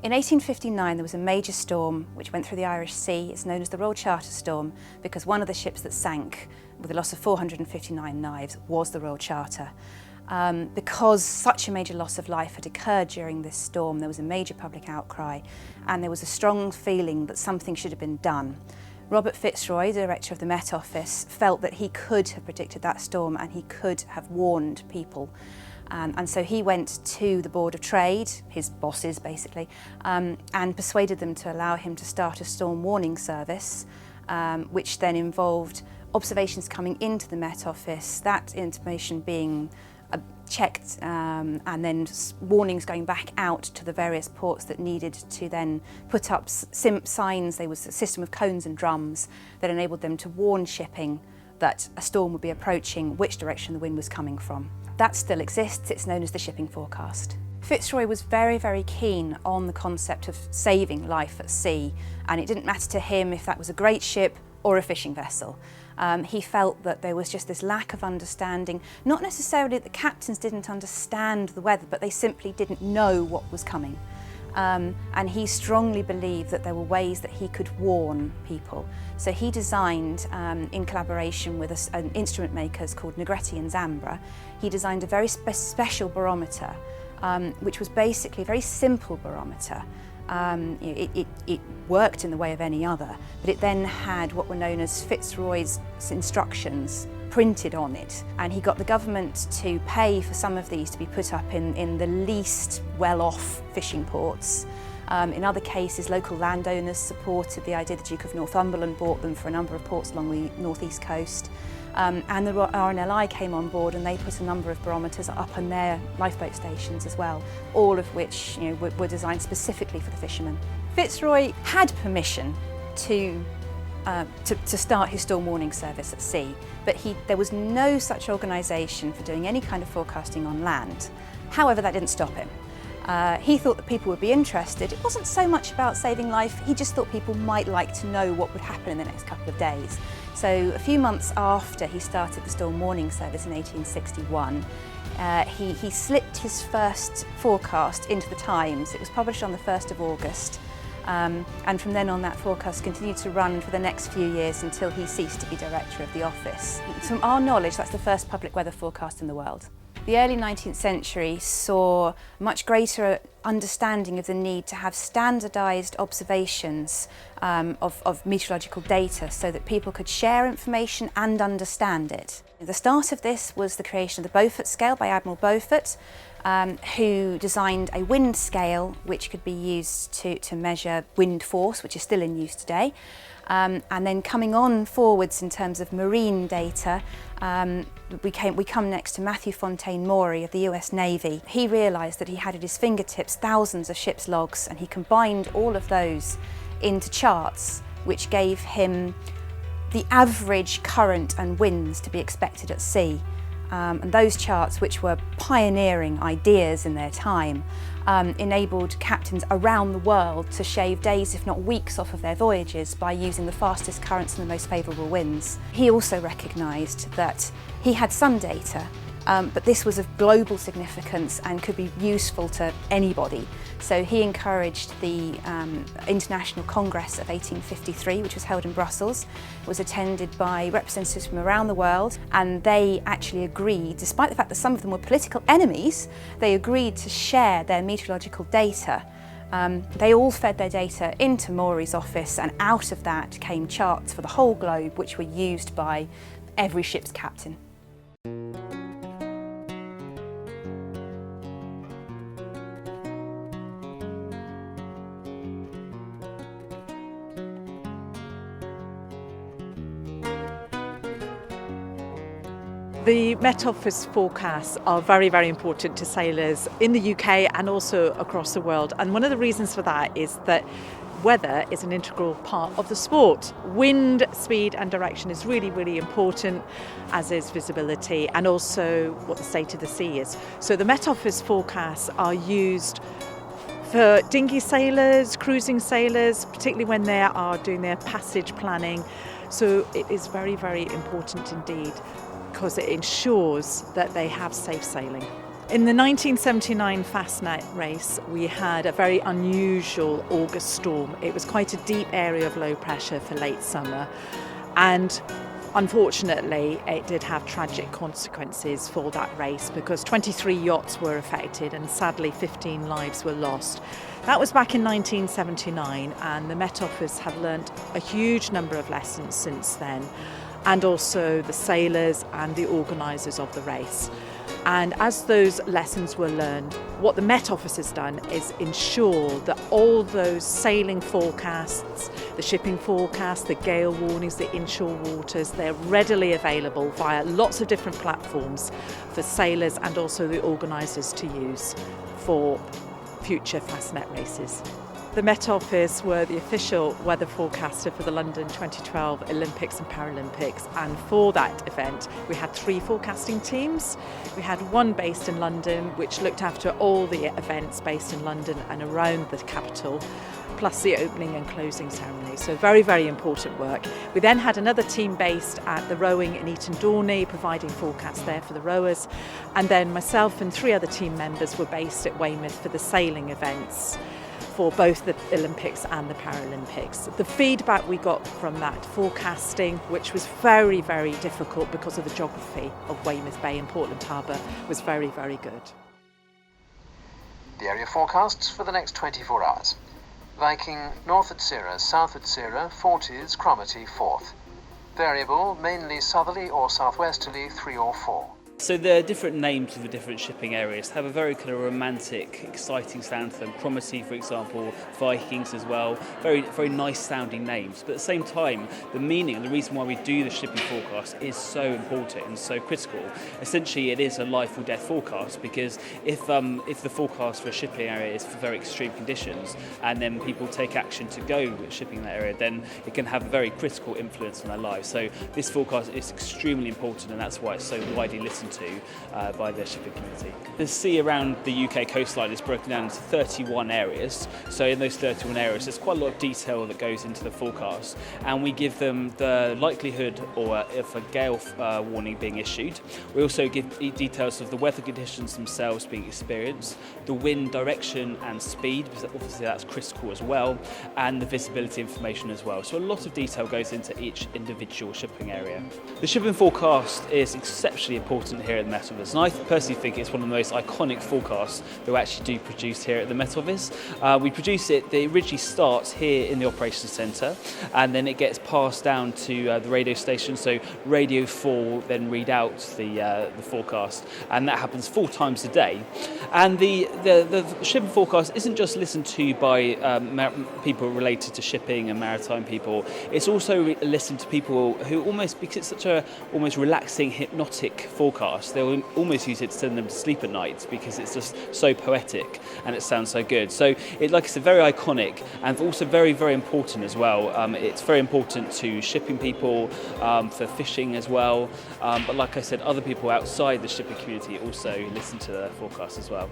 In 1859 there was a major storm which went through the Irish Sea. It's known as the Royal Charter Storm because one of the ships that sank with a loss of 459 lives was the Royal Charter. Because such a major loss of life had occurred during this storm, there was a major public outcry and there was a strong feeling that something should have been done. Robert Fitzroy, director of the Met Office, felt that he could have predicted that storm and he could have warned people. And so he went to the Board of Trade, his bosses basically, and persuaded them to allow him to start a storm warning service, which then involved observations coming into the Met Office, that information being checked, and then warnings going back out to the various ports that needed to then put up signs. There was a system of cones and drums that enabled them to warn shipping that a storm would be approaching, which direction the wind was coming from. That still exists. It's known as the shipping forecast. Fitzroy was very, very keen on the concept of saving life at sea, and it didn't matter to him if that was a great ship or a fishing vessel. He felt that there was just this lack of understanding, not necessarily that the captains didn't understand the weather, but they simply didn't know what was coming. And he strongly believed that there were ways that he could warn people. So he designed, in collaboration with an instrument makers called Negretti and Zambra, he designed a very special barometer, which was basically a very simple barometer. It worked in the way of any other, but it then had what were known as Fitzroy's instructions printed on it, and he got the government to pay for some of these to be put up in the least well-off fishing ports. In other cases, local landowners supported the idea. The Duke of Northumberland bought them for a number of ports along the northeast coast. And the RNLI came on board and they put a number of barometers up on their lifeboat stations as well, all of which were designed specifically for the fishermen. Fitzroy had permission to start his storm warning service at sea, but there was no such organisation for doing any kind of forecasting on land. However, that didn't stop him. He thought that people would be interested. It wasn't so much about saving life, he just thought people might like to know what would happen in the next couple of days. So a few months after he started the storm warning service in 1861, he slipped his first forecast into the Times. It was published on the 1st of August. And from then on that forecast continued to run for the next few years until he ceased to be director of the office. From our knowledge, that's the first public weather forecast in the world. The early 19th century saw much greater understanding of the need to have standardised observations of meteorological data so that people could share information and understand it. The start of this was the creation of the Beaufort Scale by Admiral Beaufort, who designed a wind scale which could be used to measure wind force, which is still in use today. And then coming on forwards in terms of marine data, we come next to Matthew Fontaine Maury of the US Navy. He realised that he had at his fingertips thousands of ship's logs, and he combined all of those into charts which gave him the average current and winds to be expected at sea. And those charts, which were pioneering ideas in their time, enabled captains around the world to shave days, if not weeks, off of their voyages by using the fastest currents and the most favourable winds. He also recognised that he had some data, but this was of global significance and could be useful to anybody. So he encouraged the International Congress of 1853, which was held in Brussels. It was attended by representatives from around the world, and they actually agreed, despite the fact that some of them were political enemies, they agreed to share their meteorological data. They all fed their data into Maury's office, and out of that came charts for the whole globe, which were used by every ship's captain. The Met Office forecasts are very, very important to sailors in the UK and also across the world. And one of the reasons for that is that weather is an integral part of the sport. Wind, speed and direction is really, really important, as is visibility and also what the state of the sea is. So the Met Office forecasts are used for dinghy sailors, cruising sailors, particularly when they are doing their passage planning. So it is very, very important indeed, because it ensures that they have safe sailing. In the 1979 Fastnet race, we had a very unusual August storm. It was quite a deep area of low pressure for late summer, and unfortunately it did have tragic consequences for that race because 23 yachts were affected and sadly 15 lives were lost. That was back in 1979, and the Met Office have learnt a huge number of lessons since then, and also the sailors and the organisers of the race. And as those lessons were learned, what the Met Office has done is ensure that all those sailing forecasts, the shipping forecasts, the gale warnings, the inshore waters, they're readily available via lots of different platforms for sailors and also the organisers to use for future Fastnet races. The Met Office were the official weather forecaster for the London 2012 Olympics and Paralympics, and for that event we had 3 forecasting teams. We had one based in London which looked after all the events based in London and around the capital, plus the opening and closing ceremony. So very, very important work. We then had another team based at the rowing in Eton Dorney, providing forecasts there for the rowers. And then myself and 3 other team members were based at Weymouth for the sailing events for both the Olympics and the Paralympics. The feedback we got from that forecasting, which was very, very difficult because of the geography of Weymouth Bay and Portland Harbour, was very, very good. The area forecasts for the next 24 hours. Viking north at Sierra, south at Sierra, 40s, Cromarty 4th. Variable, mainly southerly or southwesterly 3 or 4. So the different names of the different shipping areas have a very kind of romantic, exciting sound to them. Cromarty, for example, Vikings as well, very, very nice sounding names. But at the same time, the meaning and the reason why we do the shipping forecast is so important and so critical. Essentially, it is a life or death forecast, because if the forecast for a shipping area is for very extreme conditions and then people take action to go shipping in that area, then it can have a very critical influence on their lives. So this forecast is extremely important, and that's why it's so widely listened to by the shipping community. The sea around the UK coastline is broken down into 31 areas. So in those 31 areas, there's quite a lot of detail that goes into the forecast, and we give them the likelihood or if a gale warning being issued. We also give details of the weather conditions themselves being experienced, the wind direction and speed, because obviously that's critical as well, and the visibility information as well. So a lot of detail goes into each individual shipping area. The shipping forecast is exceptionally important here at the Met Office, and I personally think it's one of the most iconic forecasts that we actually do produce here at the Met Office. We produce it, it originally starts here in the Operations Centre, and then it gets passed down to the radio station, so Radio 4 will then read out the forecast, and that happens 4 times a day. And the shipping forecast isn't just listened to by people related to shipping and maritime people, it's also listened to people who almost, because it's such a almost relaxing, hypnotic forecast, they'll almost use it to send them to sleep at night because it's just so poetic and it sounds so good. So it, like I said, very iconic and also very, very important as well. It's very important to shipping people, for fishing as well. But like I said, other people outside the shipping community also listen to the forecast as well.